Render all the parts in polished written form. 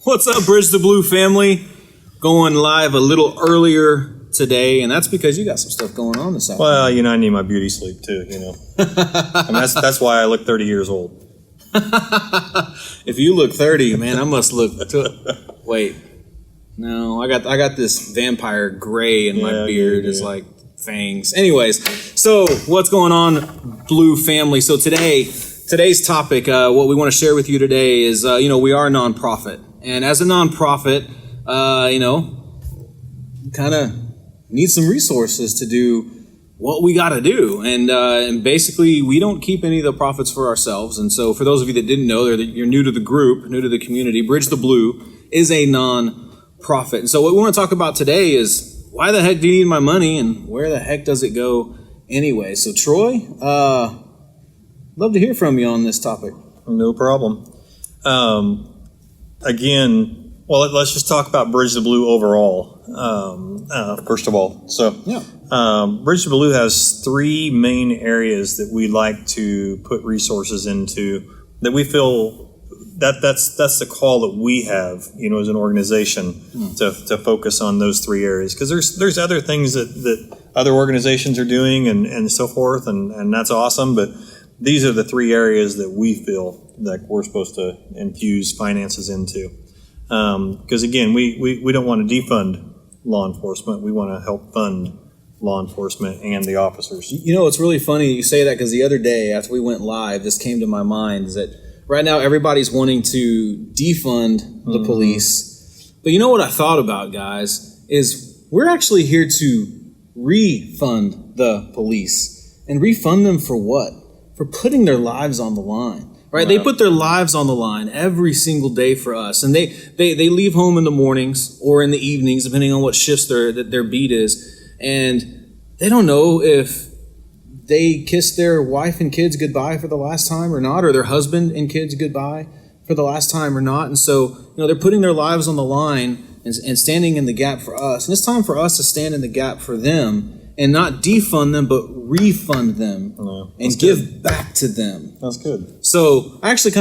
What's up, Bridge the Blue family? Going live a little earlier today, and that's because you got some stuff going on this afternoon. Well, I need my beauty sleep too, I mean, that's why I look 30 years old. If you look 30, man, I must look... Wait. No, I got this vampire gray in my beard. It's like fangs. Anyways, so what's going on, Blue family? So today's topic, what we want to share with you today is, we are a nonprofit. And as a nonprofit, kind of need some resources to do what we got to do. And basically, we don't keep any of the profits for ourselves. And so for those of you that didn't know, you're new to the group, new to the community, Bridge the Blue is a non-profit. And so what we want to talk about today is why the heck do you need my money and where the heck does it go anyway? So Troy, love to hear from you on this topic. No problem. Again, well, let's just talk about Bridge the Blue overall, first of all. So, Bridge the Blue has three main areas that we like to put resources into that we feel that's the call that we have, as an organization to focus on those three areas. Because there's other things that other organizations are doing and so forth, and that's awesome. But these are the three areas that we feel that we're supposed to infuse finances into. Because again, we don't want to defund law enforcement. We want to help fund law enforcement and the officers. It's really funny you say that, because the other day after we went live, this came to my mind, is that right now everybody's wanting to defund the police. But you know what I thought about, guys, is we're actually here to refund the police. And refund them for what? For putting their lives on the line. Right? They put their lives on the line every single day for us. And they leave home in the mornings or in the evenings, depending on what shifts their beat is. And they don't know if they kissed their wife and kids goodbye for the last time or not, or their husband and kids goodbye for the last time or not. And so, they're putting their lives on the line and standing in the gap for us. And it's time for us to stand in the gap for them and not defund them, but refund them and give back to them. That's good. So actually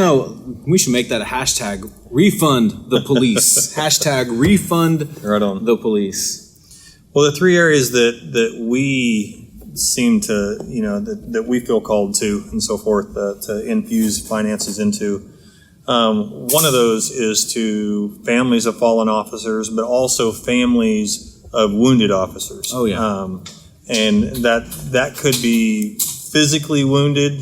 we should make that a hashtag, refund the police. Hashtag refund the police. Well, the three areas that we seem to, that we feel called to and so forth, to infuse finances into. One of those is to families of fallen officers, but also families of wounded officers. Oh, yeah. And that could be physically wounded,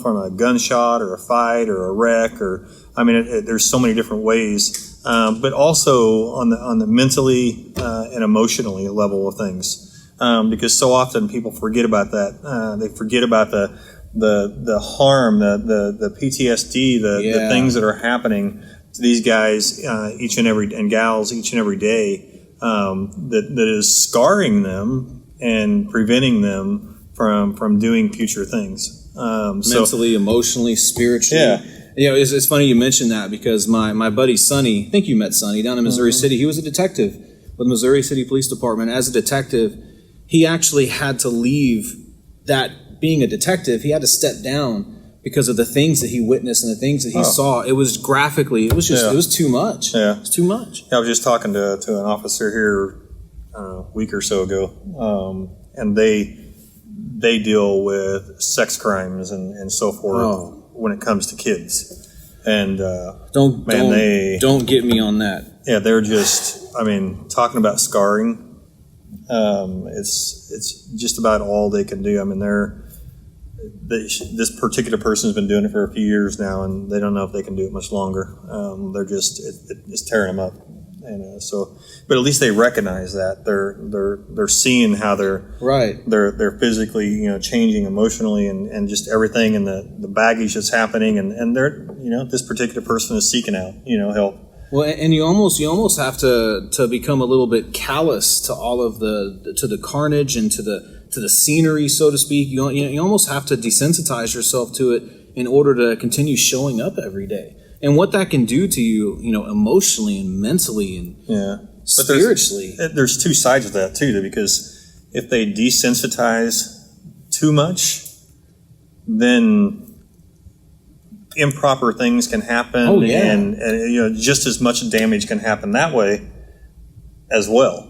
from a gunshot or a fight or a wreck, there's so many different ways. But also on the mentally and emotionally level of things, because so often people forget about that. They forget about the harm, the PTSD, the things that are happening to these guys and gals each and every day, that is scarring them and preventing them from doing future things. Mentally, emotionally, spiritually. Yeah. It's funny you mentioned that, because my buddy Sonny, I think you met Sonny down in Missouri City. He was a detective with Missouri City Police Department. As a detective, he actually had to leave that being a detective. He had to step down because of the things that he witnessed and the things that he saw. It was it was too much. Yeah. It's too much. I was just talking to an officer here a week or so ago, and they deal with sex crimes and so forth when it comes to kids. And don't get me on that. Yeah, they're just, talking about scarring. It's just about all they can do. This particular person has been doing it for a few years now, and they don't know if they can do it much longer. They're just it's tearing them up. And but at least they recognize that they're seeing how they're physically changing emotionally and just everything, and the baggage that's happening, and they're this particular person is seeking out help. Well, and you almost have to become a little bit callous to all of the carnage and to the scenery, so to speak. You almost have to desensitize yourself to it in order to continue showing up every day. And what that can do to you, emotionally and mentally and spiritually. There's two sides of that too, because if they desensitize too much, then improper things can happen, and just as much damage can happen that way as well.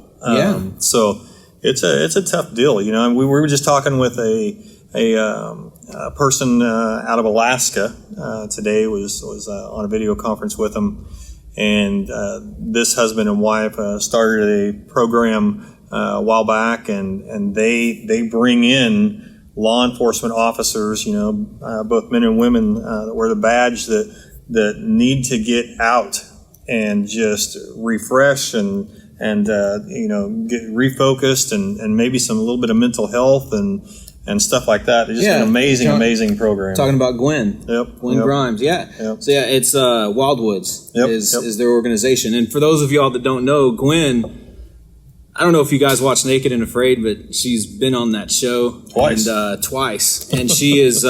So it's a tough deal. And we were just talking with a person out of Alaska today. Was on a video conference with them, and this husband and wife started a program a while back, and they bring in law enforcement officers, both men and women that wear the badge that need to get out and just refresh and get refocused and maybe a little bit of mental health and stuff like that. It's just an amazing program. Talking about Gwen. Gwen Grimes. Yep. So it's Wildwoods is their organization. And for those of y'all that don't know, Gwen, I don't know if you guys watch Naked and Afraid, but she's been on that show twice, and she is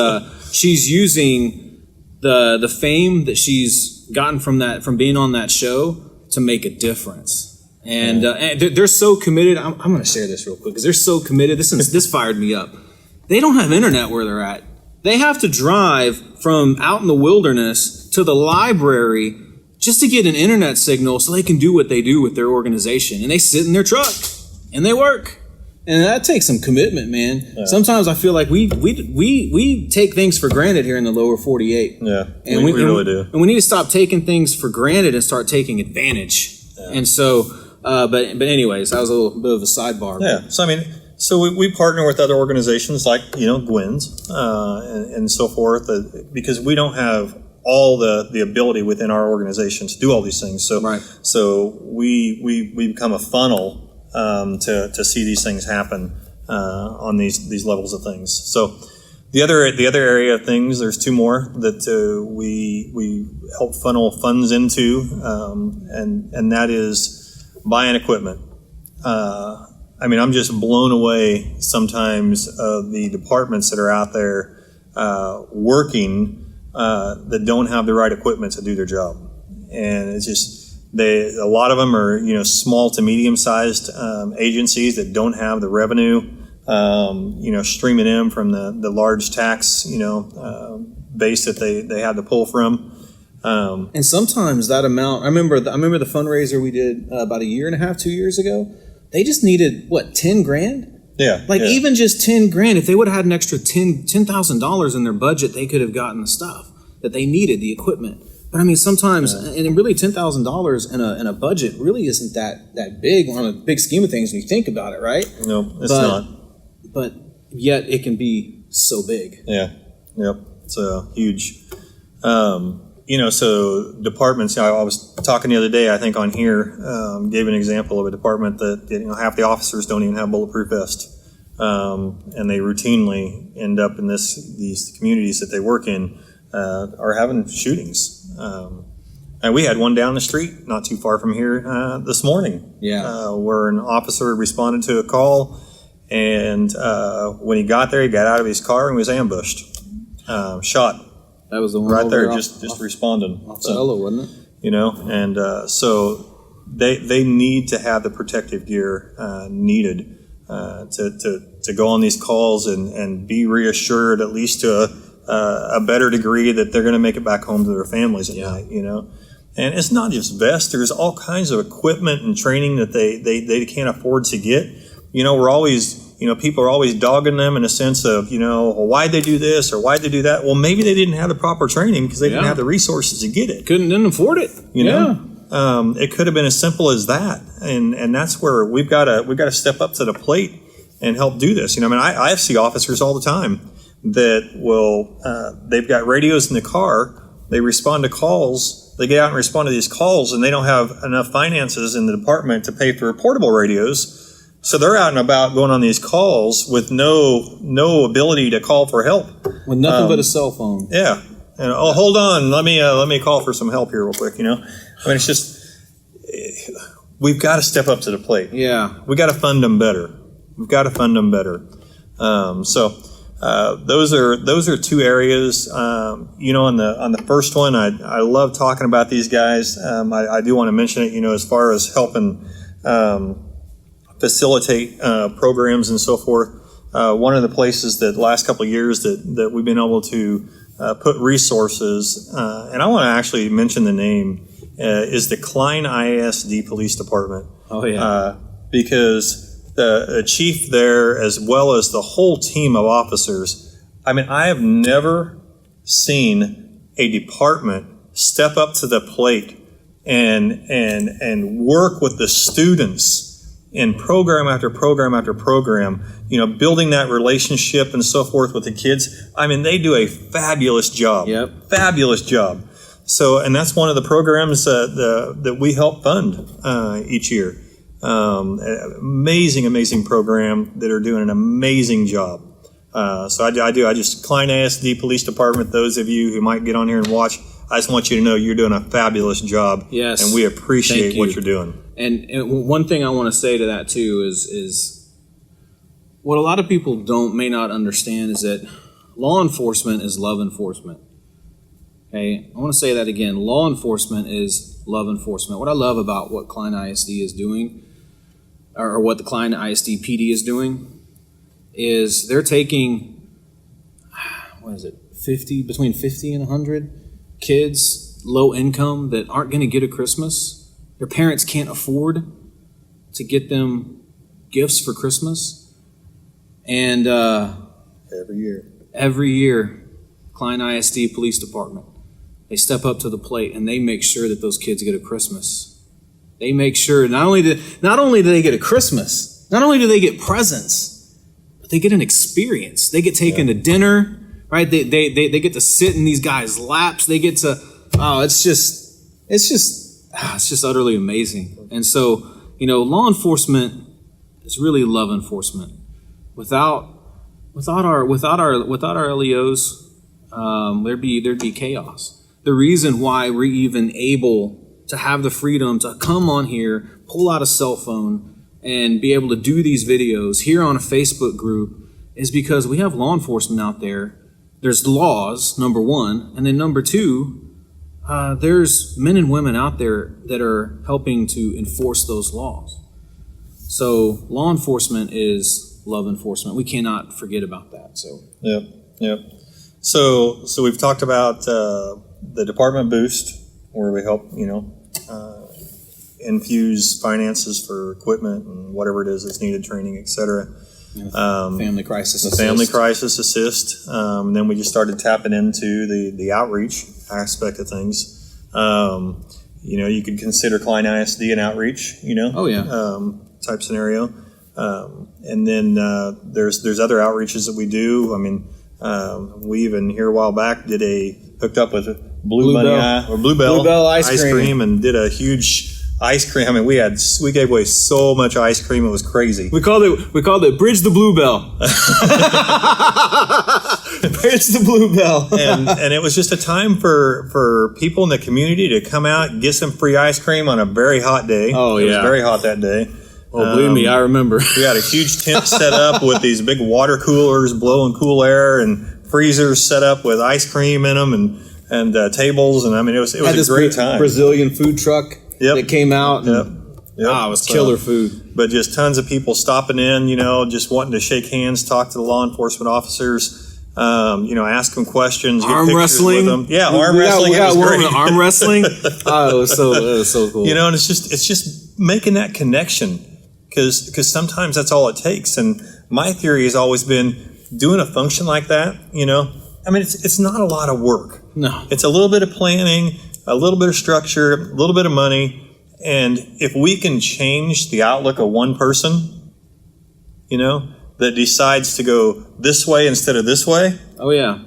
she's using the fame that she's gotten from being on that show to make a difference. And they're so committed. I'm going to share this real quick because they're so committed. This fired me up. They don't have internet where they're at. They have to drive from out in the wilderness to the library just to get an internet signal so they can do what they do with their organization. And they sit in their truck and they work. And that takes some commitment, man. Yeah. Sometimes I feel like we take things for granted here in the lower 48. Yeah, and we really do. And we need to stop taking things for granted and start taking advantage. Yeah. And so, but anyways, that was a little bit of a sidebar. Yeah, so we partner with other organizations like, Gwen's and so forth, because we don't have all the ability within our organization to do all these things. So so we become a funnel to see these things happen on these levels of things. So the other area of things, there's two more that we help funnel funds into, and that is buying equipment. I'm just blown away sometimes of the departments that are out there working that don't have the right equipment to do their job, and it's just a lot of them are small to medium sized agencies that don't have the revenue streaming in from the large tax base that they had to pull from. And sometimes that amount, I remember the fundraiser we did about 2 years ago. They just needed $10,000? Yeah. Even just $10,000, if they would have had an extra $10,000 in their budget, they could have gotten the stuff that they needed, the equipment. But sometimes, and really $10,000 in a budget really isn't that big on a big scheme of things when you think about it, right? No, it's not. But yet it can be so big. Yeah. Yep. It's huge. So departments, I was talking the other day, I think on here, gave an example of a department that, half the officers don't even have bulletproof vests. And they routinely end up in these communities that they work in, are having shootings. And we had one down the street, not too far from here, this morning. Yeah. Where an officer responded to a call, and when he got there, he got out of his car and was ambushed, shot. That was the one right there, just responding. Off the Ella, wasn't it? And so they need to have the protective gear needed to go on these calls and be reassured at least to a better degree that they're going to make it back home to their families at night. And it's not just vests. There's all kinds of equipment and training that they can't afford to get. We're always. People are always dogging them in a sense of, why'd they do this or why'd they do that? Well, maybe they didn't have the proper training because they didn't have the resources to get it. Didn't afford it. It could have been as simple as that, and that's where we've got to step up to the plate and help do this. I see officers all the time that will they've got radios in the car. They respond to calls. They get out and respond to these calls, and they don't have enough finances in the department to pay for portable radios. So they're out and about going on these calls with no ability to call for help. With nothing but a cell phone. Yeah. And hold on, let me call for some help here real quick. It's just we've got to step up to the plate. Yeah. We got to fund them better. We've got to fund them better. So those are two areas. On the first one, I love talking about these guys. I do want to mention it. As far as helping. Facilitate programs and so forth. One of the places that the last couple of years that we've been able to put resources, and I want to actually mention the name, is the Klein ISD Police Department. Oh, yeah. Because the chief there, as well as the whole team of officers, I mean, I have never seen a department step up to the plate and work with the students in program after program after program, building that relationship and so forth with the kids. I mean, they do a fabulous job. Yep. Fabulous job. So, and that's one of the programs that we help fund each year. Amazing program that are doing an amazing job. So I just, Klein ASD Police Department, those of you who might get on here and watch, I just want you to know you're doing a fabulous job. Yes. And we appreciate what you're doing. And one thing I want to say to that too is what a lot of people may not understand is that law enforcement is love enforcement. Okay, I want to say that again. Law enforcement is love enforcement. What I love about what Klein ISD is doing, or what the Klein ISD PD is doing, is they're taking, between 50 and 100 kids, low income, that aren't going to get a Christmas. Their parents can't afford to get them gifts for Christmas. And every year, Klein ISD Police Department, they step up to the plate and they make sure that those kids get a Christmas. They make sure not only do they get a Christmas, not only do they get presents, but they get an experience. They get taken to dinner, right? They get to sit in these guys' laps. They get to, it's just utterly amazing. And so, law enforcement is really love enforcement. Without our LEOs, there'd be chaos. The reason why we're even able to have the freedom to come on here, pull out a cell phone, and be able to do these videos here on a Facebook group is because we have law enforcement out there. There's laws, number one, and then number two, there's men and women out there that are helping to enforce those laws. So law enforcement is love enforcement. We cannot forget about that. So Yep. So we've talked about the department boost, where we help infuse finances for equipment and whatever it is that's needed, training, etc. Family crisis assist. Family crisis assist. Then we just started tapping into the outreach aspect of things. You could consider Klein ISD an outreach, type scenario. And then there's other outreaches that we do. I mean, we even here a while back hooked up with Bluebell ice cream and did a huge ice cream. I mean, we gave away so much ice cream, it was crazy. We called it Bridge the Bluebell. Bridge the Bluebell. and it was just a time for people in the community to come out and get some free ice cream on a very hot day. Oh, yeah. It was very hot that day. Oh, believe me, I remember. We had a huge tent set up with these big water coolers blowing cool air and freezers set up with ice cream in them and tables. And I mean, it was a great time. Brazilian food truck that came out. And, it was killer food. But just tons of people stopping in, just wanting to shake hands, talk to the law enforcement officers, ask them questions, get arm wrestling. With them. Yeah, arm wrestling. We got one arm wrestling. It was so cool. And it's just making that connection. Because sometimes that's all it takes. And my theory has always been doing a function like that, I mean, it's not a lot of work. No. It's a little bit of planning, a little bit of structure, a little bit of money. And if we can change the outlook of one person, that decides to go this way instead of this way. Oh, yeah.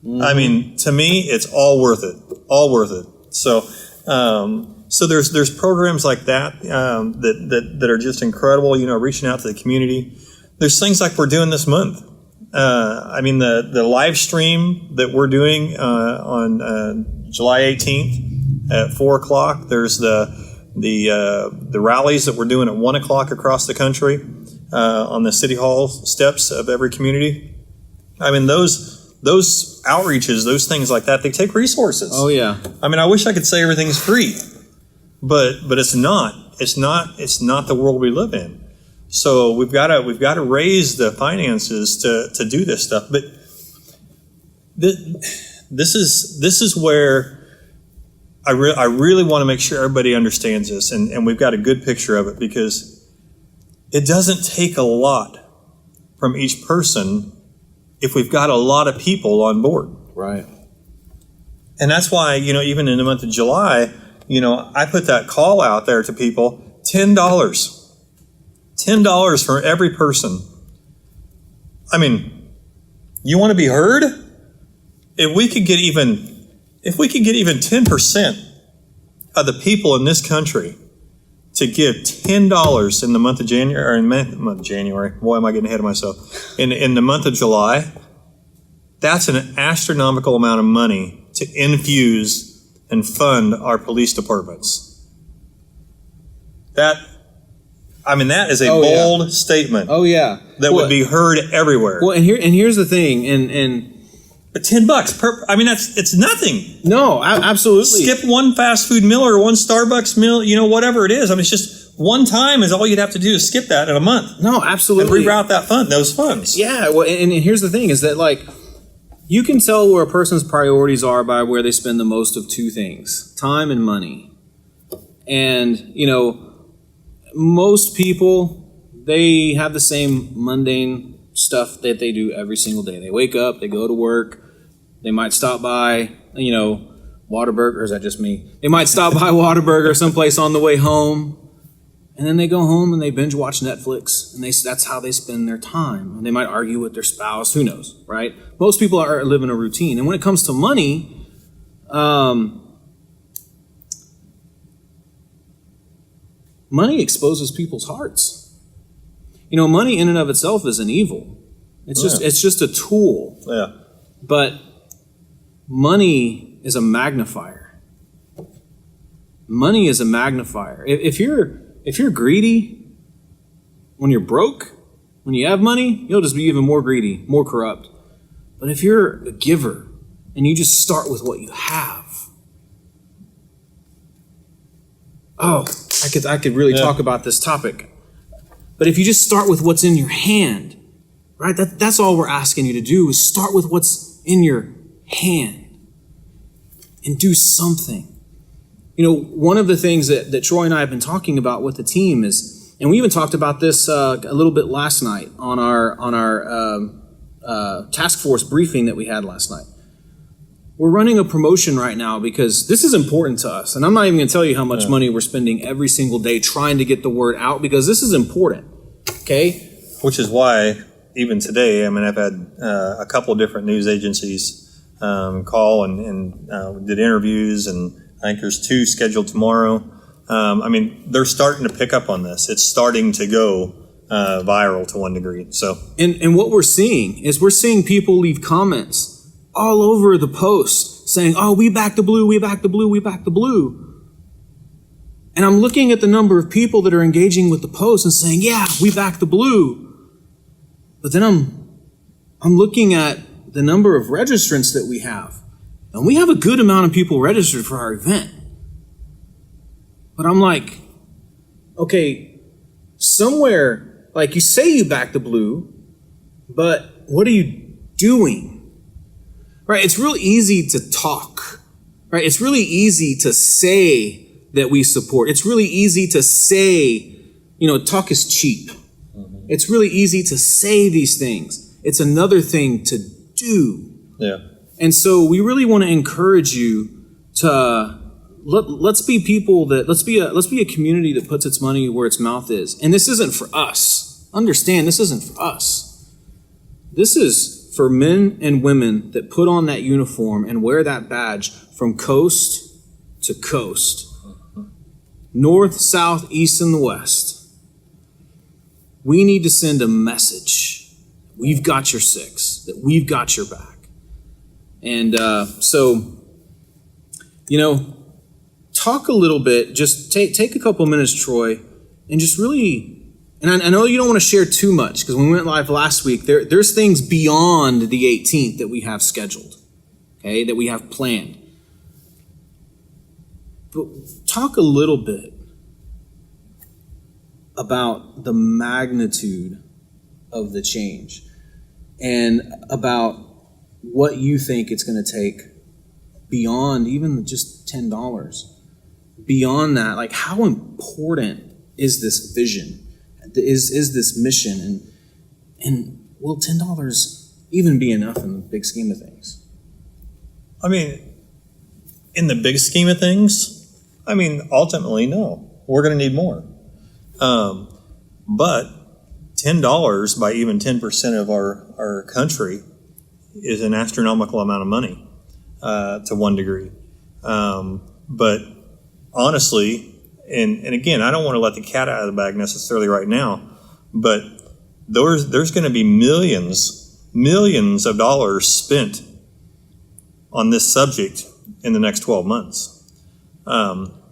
Mm-hmm. I mean, to me, it's all worth it. All worth it. So there's programs like that that are just incredible, reaching out to the community. There's things like we're doing this month. The live stream that we're doing on July 18th at 4 o'clock. There's the rallies that we're doing at 1 o'clock across the country on the city hall steps of every community. I mean, those outreaches, those things like that, they take resources. Oh, yeah. I mean, I wish I could say everything's free. But it's not. It's not the world we live in. So we've got to raise the finances to do this stuff. But This is where I really want to make sure everybody understands this, and we've got a good picture of it, because it doesn't take a lot from each person if we've got a lot of people on board. Right. And that's why, even in the month of July, I put that call out there to people, $10. $10 for every person. I mean, you want to be heard? If we could get even 10% of the people in this country to give $10 in the month of January, or in the month of January, boy, am I getting ahead of myself, in the month of July, that's an astronomical amount of money to infuse and fund our police departments. That is a bold statement. Oh yeah, that would be heard everywhere. Well, and here's the thing, and but $10 per, it's nothing. No, absolutely. Skip one fast food meal or one Starbucks meal, whatever it is. It's just one time is all you'd have to do is skip that in a month. No, absolutely. And reroute those funds. Yeah, well, and here's the thing is that, like, you can tell where a person's priorities are by where they spend the most of two things: time and money. And, most people, they have the same mundane stuff that they do every single day. They wake up, they go to work, they might stop by, Whataburger, or is that just me? They might stop by Whataburger someplace on the way home, and then they go home and they binge watch Netflix, and that's how they spend their time. And they might argue with their spouse, who knows, right? Most people are living a routine. And when it comes to money, money exposes people's hearts. Money in and of itself isn't evil. It's just a tool. Yeah. But money is a magnifier. Money is a magnifier. If you're greedy, when you're broke, when you have money, you'll just be even more greedy, more corrupt. But if you're a giver and you just start with what you have, I could really talk about this topic. But if you just start with what's in your hand, right? That's all we're asking you to do, is start with what's in your hand and do something. One of the things that Troy and I have been talking about with the team is, and we even talked about this a little bit last night on our task force briefing that we had last night. We're running a promotion right now because this is important to us. And I'm not even going to tell you how much money we're spending every single day trying to get the word out, because this is important, okay? Which is why, even today, I've had a couple of different news agencies call and did interviews, and I think there's 2 scheduled tomorrow. They're starting to pick up on this. It's starting to go viral to one degree. So, and what we're seeing is people leave comments all over the post saying, "Oh, we back the blue, we back the blue, we back the blue." And I'm looking at the number of people that are engaging with the post and saying, "Yeah, we back the blue." But then I'm looking at the number of registrants that we have. And we have a good amount of people registered for our event. But I'm like, okay, somewhere, like, you say you back the blue, but what are you doing? Right? It's real easy to talk, right? It's really easy to say that we support. It's really easy to say, talk is cheap. Mm-hmm. It's really easy to say these things. It's another thing to do. Yeah. And so we really want to encourage you to let's be people let's be a community that puts its money where its mouth is. And this isn't for us. Understand, this isn't for us. This is for men and women that put on that uniform and wear that badge from coast to coast, north, south, east, and the west. We need to send a message. We've got your six, that we've got your back. And talk a little bit, just take a couple minutes, Troy, and just really, and I know you don't want to share too much, because when we went live last week, there's things beyond the 18th that we have scheduled, okay, that we have planned. But talk a little bit about the magnitude of the change and about what you think it's going to take beyond even just $10. Beyond that, like, how important is this vision? Is this mission? And will $10 even be enough in the big scheme of things? I mean, in the big scheme of things, I mean, ultimately, no. We're going to need more. But $10 by even 10% of our country is an astronomical amount of money to one degree. But honestly, and again, I don't want to let the cat out of the bag necessarily right now, but there's going to be millions of dollars spent on this subject in the next 12 months.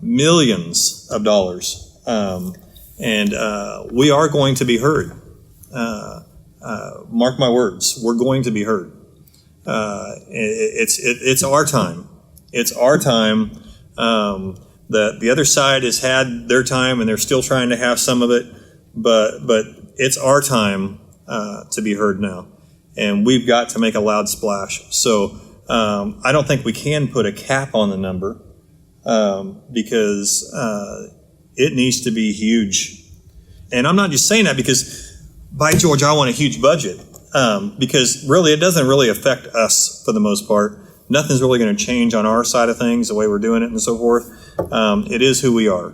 Millions of dollars. And we are going to be heard. Mark my words, we're going to be heard. It's our time. It's our time. The other side has had their time, and they're still trying to have some of it. But it's our time to be heard now, and we've got to make a loud splash. So I don't think we can put a cap on the number because it needs to be huge. And I'm not just saying that because, by George, I want a huge budget. Because really, it doesn't really affect us for the most part. Nothing's really going to change on our side of things, the way we're doing it and so forth. It is who we are.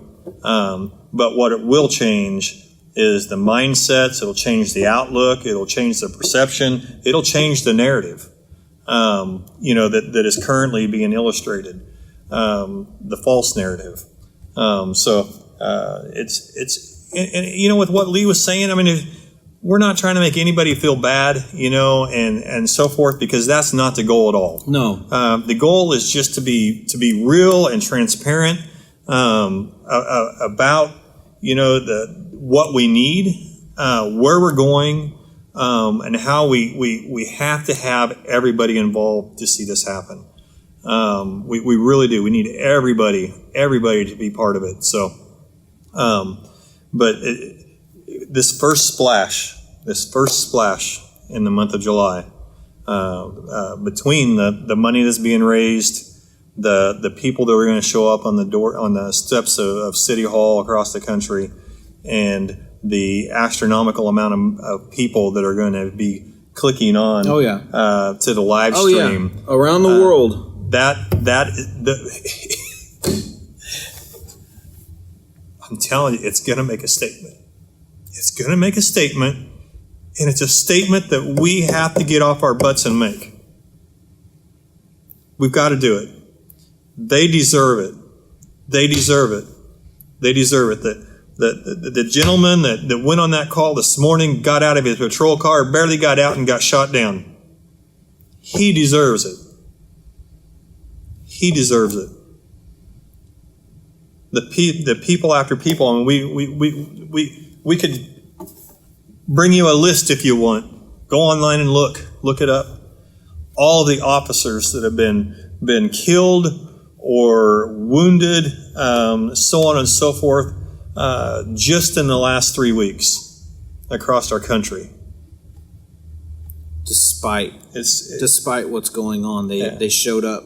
But what it will change is the mindsets. It'll change the outlook. It'll change the perception. It'll change the narrative, that is currently being illustrated, the false narrative. And with what Leigh was saying, I mean, we're not trying to make anybody feel bad, and so forth, because that's not the goal at all. No. The goal is just to be real and transparent about what we need, where we're going, and how we have to have everybody involved to see this happen. We really do. We need everybody to be part of it. So, this first splash in the month of July, between the money that's being raised, the people that are going to show up on the steps of City Hall across the country, and the astronomical amount of people that are going to be clicking on to the live stream around the world. I'm telling you, it's going to make a statement. It's going to make a statement, and it's a statement that we have to get off our butts and make. We've got to do it. They deserve it. They deserve it. They deserve it. The gentleman that went on that call this morning, got out of his patrol car, barely got out and got shot down. He deserves it. He deserves it. The people after people. I mean, we could bring you a list if you want. Go online and look it up. All the officers that have been killed or wounded, so on and so forth, just in the last 3 weeks across our country. Despite what's going on, they showed up.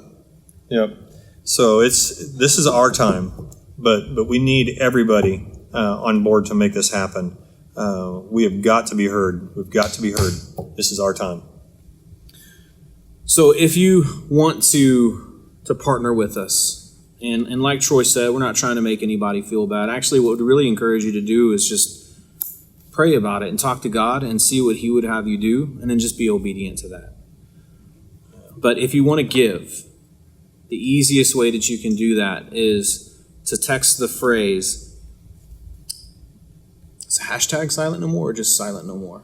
Yep. So this is our time, but we need everybody on board to make this happen. We have got to be heard. We've got to be heard. This is our time. So if you want to partner with us, and like Troy said, we're not trying to make anybody feel bad. Actually, what we'd really encourage you to do is just pray about it and talk to God and see what He would have you do, and then just be obedient to that. But if you want to give, the easiest way that you can do that is to text the phrase, is hashtag silent no more or just silent no more?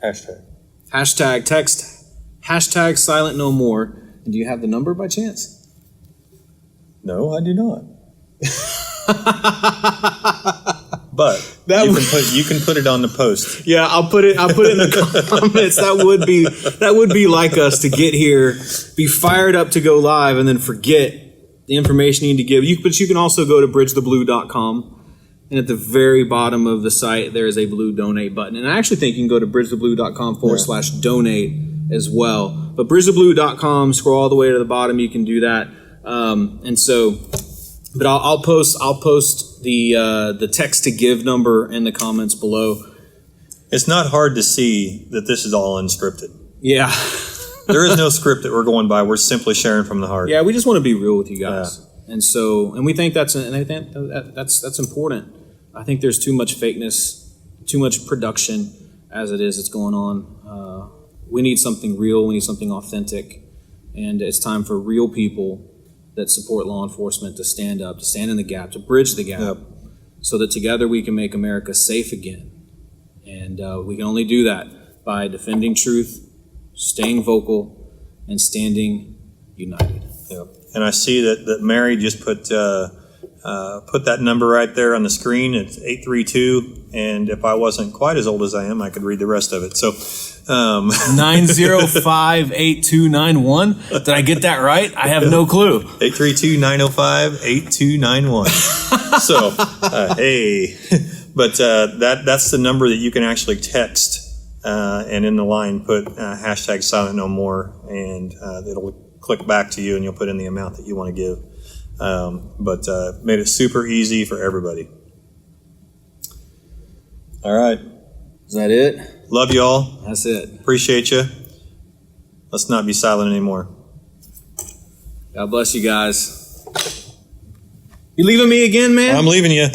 Hashtag text hashtag silent no more. And do you have the number by chance? No, I do not. But you can put it on the post. Yeah, I'll put it in the comments. That would be like us to get here, be fired up to go live, and then forget the information you need to give. But you can also go to bridgetheblue.com, and at the very bottom of the site there is a blue donate button. And I actually think you can go to bridgetheblue.com/donate as well. But bridgetheblue.com, scroll all the way to the bottom, you can do that. But I'll post the text to give number in the comments below. It's not hard to see that this is all unscripted. Yeah. There is no script that we're going by. We're simply sharing from the heart. Yeah, we just want to be real with you guys. Yeah. And we think that's important. I think there's too much fakeness, too much production as it is that's going on. We need something real. We need something authentic. And it's time for real people that support law enforcement to stand up, to stand in the gap, to bridge the gap, so that together we can make America safe again. And we can only do that by defending truth, staying vocal, and standing united. Yep. And I see that Mary just put that number right there on the screen. It's 832, and if I wasn't quite as old as I am, I could read the rest of it. So 905-8291. Did I get that right? I have no clue. 832-905-8291. So hey, but that's the number that you can actually text, and in the line put hashtag silent no more, and it'll click back to you, and you'll put in the amount that you want to give. But made it super easy for everybody. All right. Is that it? Love you all. That's it. Appreciate you. Let's not be silent anymore. God bless you guys. You leaving me again, man? I'm leaving you.